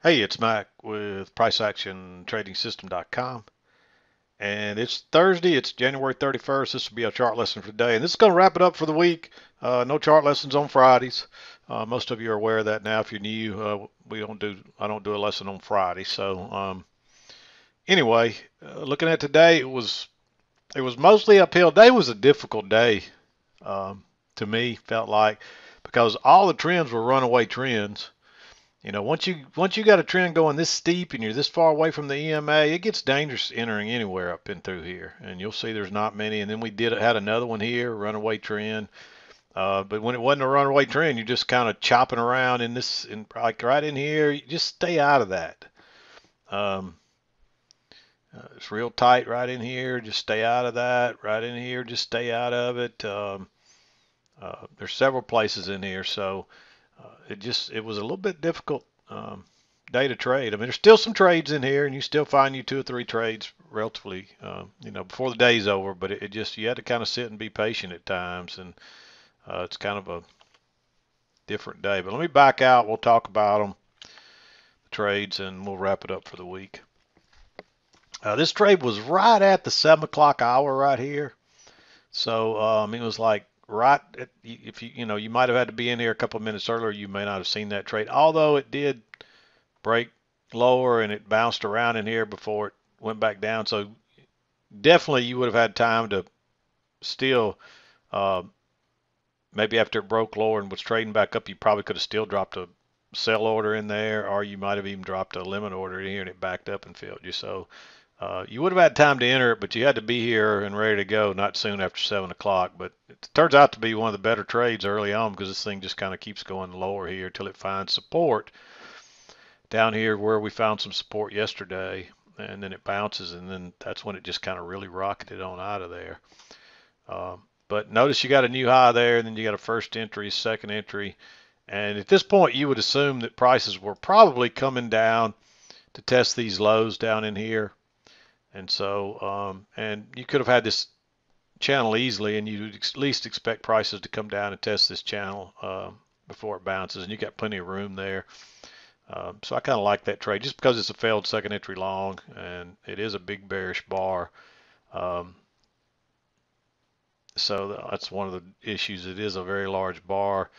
Hey, it's Mac with PriceActionTradingSystem.com. And it's Thursday, it's January 31st. This will be a chart lesson for today. And this is going to wrap it up for the week. No chart lessons on Fridays. Most of you are aware of that now. If you're new, I don't do a lesson on Friday. Anyway, looking at today, it was mostly uphill. Day was a difficult day to me, felt like, because all the trends were runaway trends. Once you got a trend going this steep and you're this far away from the EMA, it gets dangerous entering anywhere up and through here. And you'll see there's not many. And then we had another one here, runaway trend. But when it wasn't a runaway trend, you're just kind of chopping around in this, in like right in here. You just stay out of that. Um, it's real tight right in here. Just stay out of that. Right in here, just stay out of it. There's several places in here, so it was a little bit difficult day to trade. I mean, there's still some trades in here, and you still find you two or three trades relatively, before the day's over. But it just you had to kind of sit and be patient at times, and it's kind of a different day. But let me back out. We'll talk about them, the trades, and we'll wrap it up for the week. This trade was right at the 7 o'clock hour right here. So it was like right at, if you might have had to be in here a couple of minutes earlier, you may not have seen that trade. Although it did break lower and it bounced around in here before it went back down. So definitely you would have had time to still, uh, maybe after it broke lower and was trading back up, you probably could have still dropped a sell order in there, or you might have even dropped a limit order in here and it backed up and filled you. So you would have had time to enter it, but you had to be here and ready to go not soon after 7 o'clock. But it turns out to be one of the better trades early on because this thing just kind of keeps going lower here till it finds support down here where we found some support yesterday, and then it bounces, and then that's when it just kind of really rocketed on out of there. But notice you got a new high there, and then you got a first entry, second entry, and at this point you would assume that prices were probably coming down to test these lows down in here. And and you could have had this channel easily, and you'd at least expect prices to come down and test this channel before it bounces, and you got plenty of room there. So I kind of like that trade just because it's a failed second entry long, and it is a big bearish bar. Um, so that's one of the issues. It is a very large bar,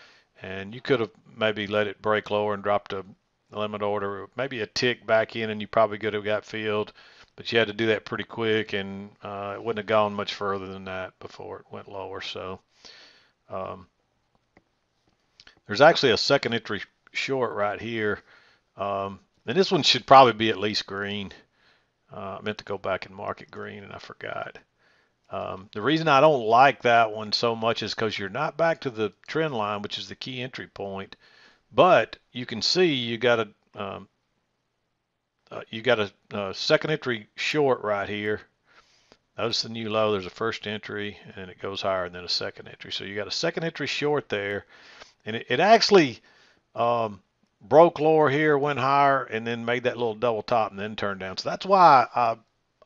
and you could have maybe let it break lower and dropped a limit order, maybe a tick back in, and you probably could have got filled. But you had to do that pretty quick, and it wouldn't have gone much further than that before it went lower. So um, there's actually a second entry short right here. And this one should probably be at least green. I meant to go back and mark it green, and I forgot. The reason I don't like that one so much is because you're not back to the trend line, which is the key entry point. But you can see you got a second entry short right here. Notice the new low. There's a first entry, and it goes higher, and then a second entry. So you got a second entry short there, and it actually broke lower here, went higher, and then made that little double top and then turned down. So that's why I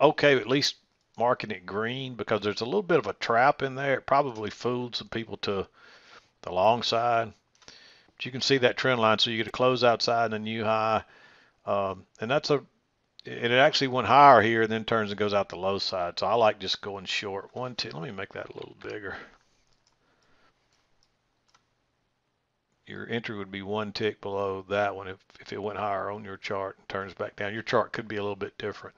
okay at least marking it green, because there's a little bit of a trap in there. It probably fooled some people to the long side. But you can see that trend line, so you get a close outside and a new high. And it actually went higher here and then turns and goes out the low side. So I like just going short. Let me make that a little bigger. Your entry would be one tick below that one if it went higher on your chart and turns back down. Your chart could be a little bit different.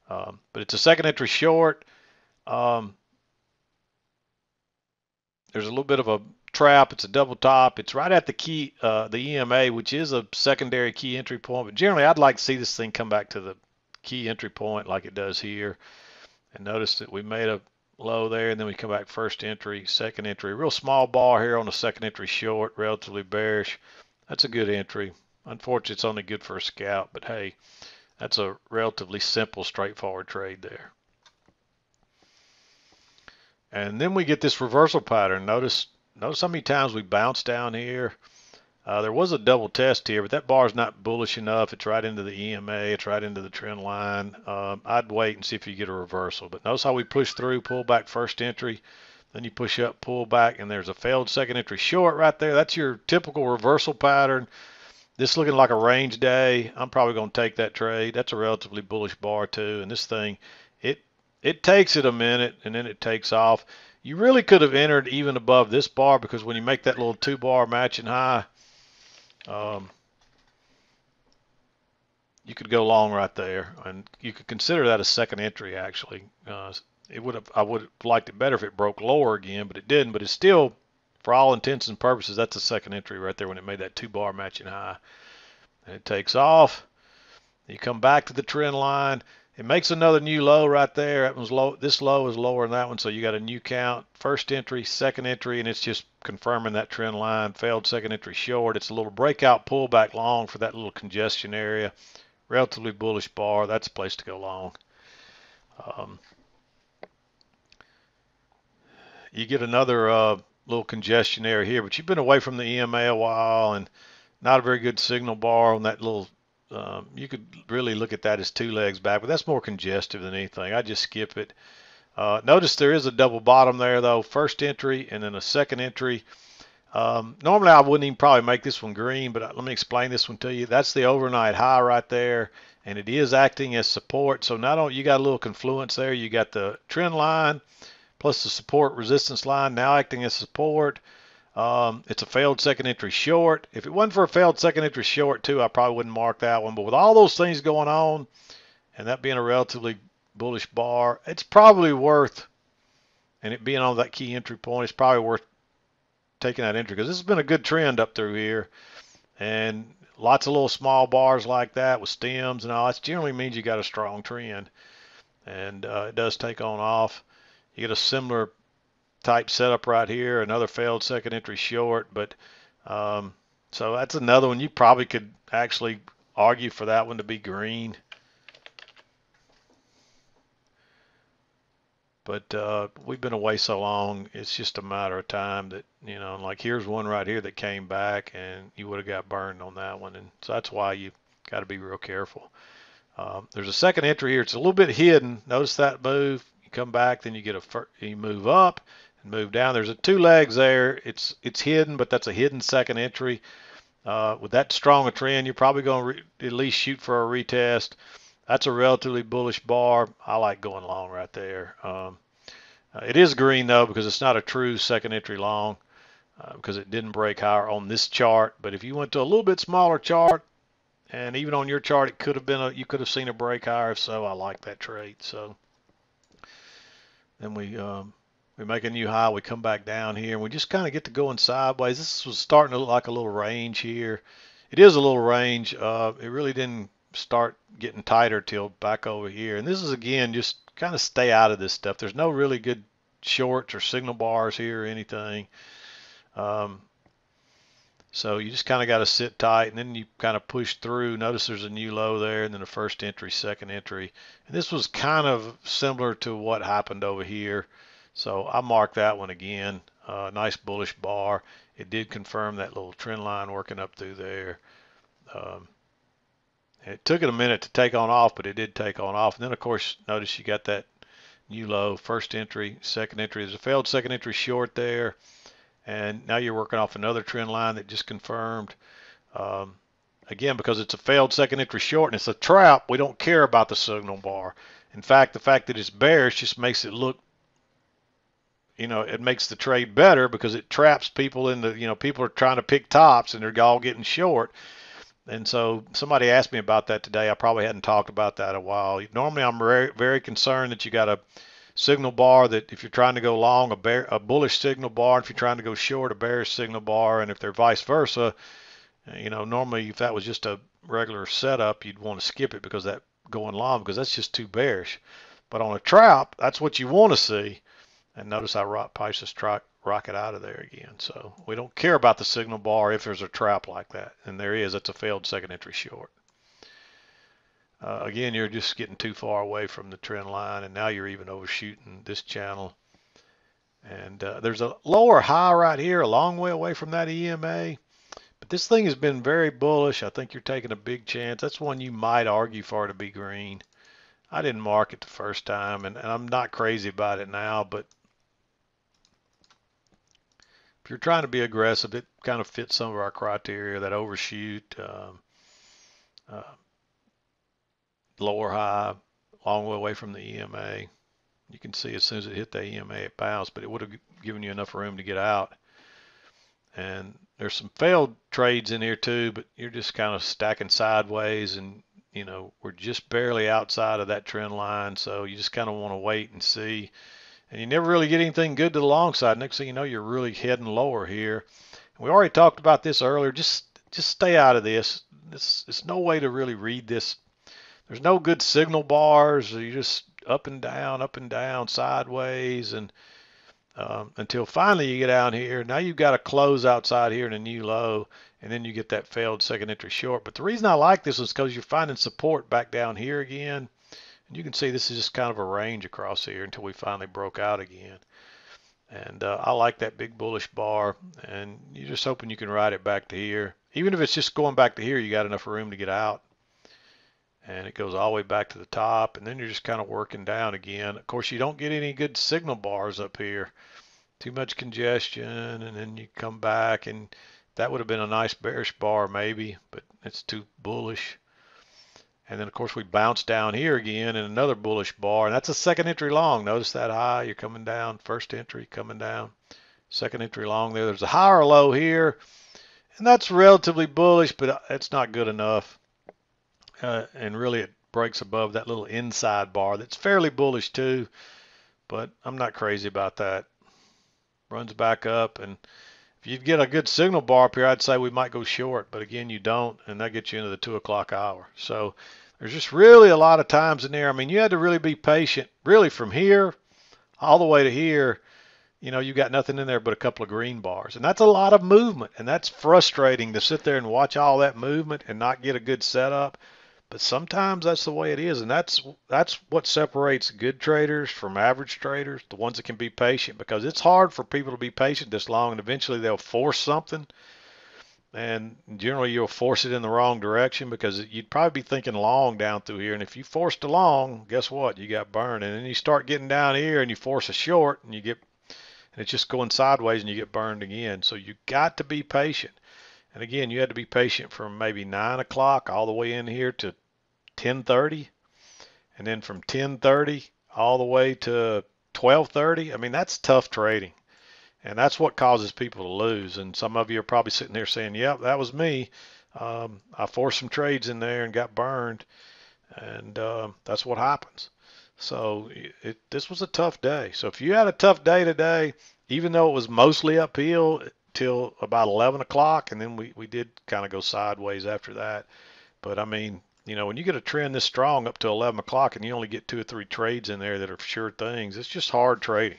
But it's a second entry short. Um, there's a little bit of a trap. It's a double top. It's right at the EMA, which is a secondary key entry point. But generally, I'd like to see this thing come back to the key entry point like it does here. And notice that we made a low there, and then we come back first entry, second entry. Real small bar here on the second entry short, relatively bearish. That's a good entry. Unfortunately, it's only good for a scalp, but hey, that's a relatively simple, straightforward trade there. And then we get this reversal pattern. Notice how many times we bounce down here. There was a double test here, but that bar is not bullish enough. It's right into the EMA. It's right into the trend line. I'd wait and see if you get a reversal. But notice how we push through, pull back first entry, then you push up, pull back, and there's a failed second entry short right there. That's your typical reversal pattern. This looking like a range day. I'm probably going to take that trade. That's a relatively bullish bar too. And this thing, it it takes it a minute and then it takes off. You really could have entered even above this bar because when you make that little 2-bar matching high, um, you could go long right there, and you could consider that a second entry actually. I would have liked it better if it broke lower again, but it didn't. But it's still, for all intents and purposes, that's a second entry right there when it made that 2-bar matching high. And it takes off. You come back to the trend line. It makes another new low right there. That one's low. This low is lower than that one, so you got a new count. First entry, second entry, and it's just confirming that trend line. Failed second entry short. It's a little breakout pullback long for that little congestion area. Relatively bullish bar. That's a place to go long. Um, you get another little congestion area here, but you've been away from the EMA a while and not a very good signal bar on that little. You could really look at that as 2 legs back, but that's more congestive than anything. I just skip it. Notice there is a double bottom there though. First entry and then a second entry. Normally I wouldn't even probably make this one green, but let me explain this one to you. That's the overnight high right there, and it is acting as support. So not only you got a little confluence there, you got the trend line plus the support resistance line now acting as support. It's a failed second entry short. If it wasn't for a failed second entry short too, I probably wouldn't mark that one. But with all those things going on, and that being a relatively bullish bar, it's probably worth, and it being on that key entry point, it's probably worth taking that entry because this has been a good trend up through here. And lots of little small bars like that with stems and all, that generally means you got a strong trend. And it does take on off. You get a similar type setup right here, another failed second entry short, but so that's another one you probably could actually argue for that one to be green. But we've been away so long, it's just a matter of time that, you know, like here's one right here that came back and you would have got burned on that one. And so that's why you got to be real careful. There's a second entry here. It's a little bit hidden. Notice that move. You come back, then you get you move up and move down. There's 2 legs there. It's hidden, but that's a hidden second entry. With that strong a trend, you're probably going to at least shoot for a retest. That's a relatively bullish bar. I like going long right there. It is green though because it's not a true second entry long because it didn't break higher on this chart. But if you went to a little bit smaller chart, and even on your chart, it could have been you could have seen a break higher. If so, I like that trade. So then we make a new high. We come back down here, and we just kind of get to going sideways. This was starting to look like a little range here. It is a little range. It really didn't start getting tighter till back over here. And this is, again, just kind of stay out of this stuff. There's no really good shorts or signal bars here or anything. So you just kind of got to sit tight, and then you kind of push through. Notice there's a new low there, and then a first entry, second entry. And this was kind of similar to what happened over here. So I marked that one again. Nice bullish bar. It did confirm that little trend line working up through there. It took it a minute to take on off, but it did take on off. And then, of course, notice you got that new low, first entry, second entry. There's a failed second entry short there. And now you're working off another trend line that just confirmed. Again, because it's a failed second entry short and it's a trap, we don't care about the signal bar. In fact, the fact that it's bearish just makes it look, you know, it makes the trade better because it traps people in the, you know, people are trying to pick tops and they're all getting short. And so somebody asked me about that today. I probably hadn't talked about that in a while. Normally I'm very, very concerned that you got a signal bar that if you're trying to go long, a bullish signal bar, if you're trying to go short, a bearish signal bar, and if they're vice versa, you know, normally if that was just a regular setup, you'd want to skip it because that going long, because that's just too bearish. But on a trap, that's what you want to see. And notice I prices rocket out of there again. So we don't care about the signal bar if there's a trap like that. And there is, it's a failed second entry short. Again, you're just getting too far away from the trend line, and now you're even overshooting this channel. And there's a lower high right here, a long way away from that EMA. But this thing has been very bullish. I think you're taking a big chance. That's one you might argue for to be green. I didn't mark it the first time, and I'm not crazy about it now, but if you're trying to be aggressive, it kind of fits some of our criteria, that overshoot, uh, lower high, long way away from the EMA. You can see as soon as it hit the EMA, it bounced, but it would have given you enough room to get out. And there's some failed trades in here too, but you're just kind of stacking sideways, and we're just barely outside of that trend line, so you just kind of want to wait and see. And you never really get anything good to the long side. Next thing you know, you're really heading lower here. We already talked about this earlier. Just stay out of this. It's no way to really read this. There's no good signal bars. You're just up and down, sideways, and until finally you get out here. Now you've got a close outside here in a new low, and then you get that failed second entry short. But the reason I like this is because you're finding support back down here again. And you can see this is just kind of a range across here until we finally broke out again. And I like that big bullish bar, and you're just hoping you can ride it back to here. Even if it's just going back to here, you got enough room to get out. And it goes all the way back to the top, and then you're just kind of working down again. Of course, you don't get any good signal bars up here. Too much congestion, and then you come back, and that would have been a nice bearish bar maybe, but it's too bullish. And then, of course, we bounce down here again in another bullish bar, and that's a second entry long. Notice that high, you're coming down, first entry coming down, second entry long there. There's a higher low here, and that's relatively bullish, but it's not good enough. And really it breaks above that little inside bar that's fairly bullish too, but I'm not crazy about that. Runs back up, and if you get a good signal bar up here, I'd say we might go short, but again, you don't, and that gets you into the 2 o'clock hour. So there's just really a lot of times in there. I mean, you had to really be patient, really from here all the way to here. You got nothing in there but a couple of green bars, and that's a lot of movement, and that's frustrating to sit there and watch all that movement and not get a good setup. But sometimes that's the way it is, and that's what separates good traders from average traders, the ones that can be patient, because it's hard for people to be patient this long, and eventually they'll force something, and generally you'll force it in the wrong direction because you'd probably be thinking long down through here, and if you forced a long, guess what? You got burned, and then you start getting down here and you force a short, and it's just going sideways, and you get burned again. So you got to be patient. And again, you had to be patient from maybe 9 o'clock all the way in here to 10:30, and then from 10:30 all the way to 12:30. I mean, that's tough trading, and that's what causes people to lose. And some of you are probably sitting there saying, yep, that was me. I forced some trades in there and got burned, and that's what happens. So this was a tough day. So if you had a tough day today, even though it was mostly uphill till about 11 o'clock, and then we did kind of go sideways after that. But I mean, when you get a trend this strong up to 11 o'clock and you only get 2 or 3 trades in there that are sure things, it's just hard trading.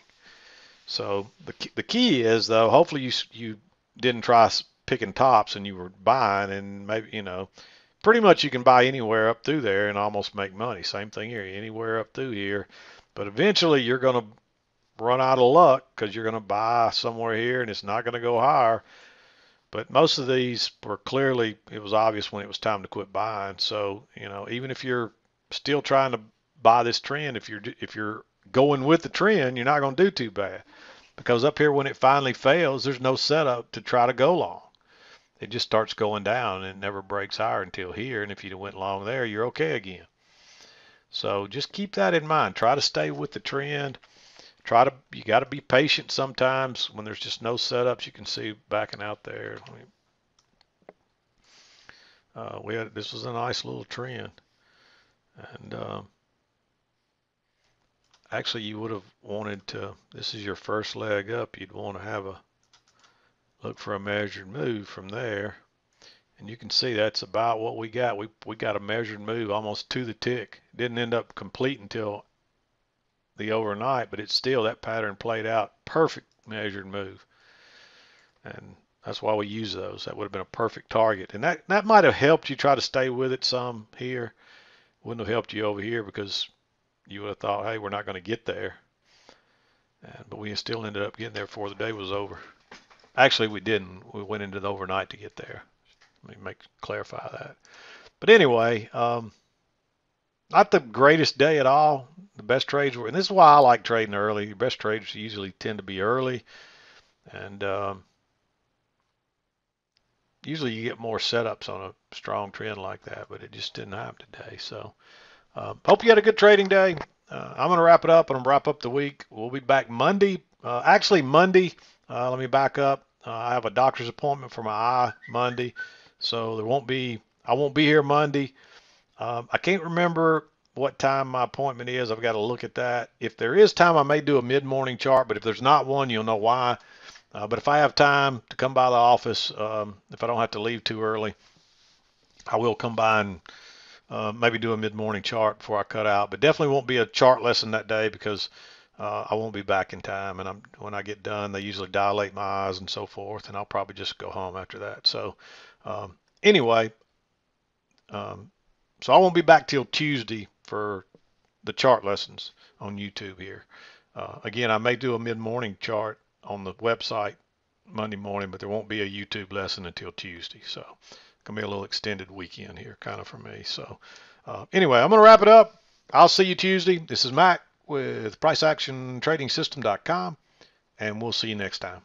So the key is, though, hopefully you didn't try picking tops and you were buying, and maybe, pretty much you can buy anywhere up through there and almost make money. Same thing here, anywhere up through here. But eventually you're going to run out of luck because you're going to buy somewhere here and it's not going to go higher. But most of these were clearly, it was obvious when it was time to quit buying. So, even if you're still trying to buy this trend, if you're going with the trend, you're not going to do too bad. Because up here, when it finally fails, there's no setup to try to go long. It just starts going down and it never breaks higher until here. And if you went long there, you're okay again. So just keep that in mind. Try to stay with the trend. You got to be patient sometimes when there's just no setups. You can see backing out there. This was a nice little trend, and actually you would have wanted to. This is your first leg up. You'd want to have a look for a measured move from there, and you can see that's about what we got. We got a measured move almost to the tick. It didn't end up complete until the overnight, but it's still, that pattern played out. Perfect measured move, and that's why we use those. That would have been a perfect target, and that might have helped you try to stay with it some here. Wouldn't have helped you over here because you would have thought, hey, we're not going to get there, but we still ended up getting there before the day was over. Actually, we didn't. We went into the overnight to get there. Let me clarify that. But anyway, not the greatest day at all. The best trades were, and this is why I like trading early. The best trades usually tend to be early, and Usually you get more setups on a strong trend like that, but it just didn't happen today. So hope you had a good trading day. I'm going to wrap it up, and I'm going to wrap up the week. We'll be back Monday. Actually, Monday, let me back up. I have a doctor's appointment for my eye Monday, so I won't be here Monday. I can't remember what time my appointment is. I've got to look at that. If there is time, I may do a mid-morning chart, but if there's not one, you'll know why. But if I have time to come by the office, if I don't have to leave too early, I will come by and maybe do a mid-morning chart before I cut out. But definitely won't be a chart lesson that day because I won't be back in time. And when I get done, they usually dilate my eyes and so forth, and I'll probably just go home after that. So anyway, so I won't be back till Tuesday for the chart lessons on YouTube here. Again, I may do a mid-morning chart on the website Monday morning, but there won't be a YouTube lesson until Tuesday. So it's going to be a little extended weekend here kind of for me. So anyway, I'm going to wrap it up. I'll see you Tuesday. This is Mac with PriceActionTradingSystem.com, and we'll see you next time.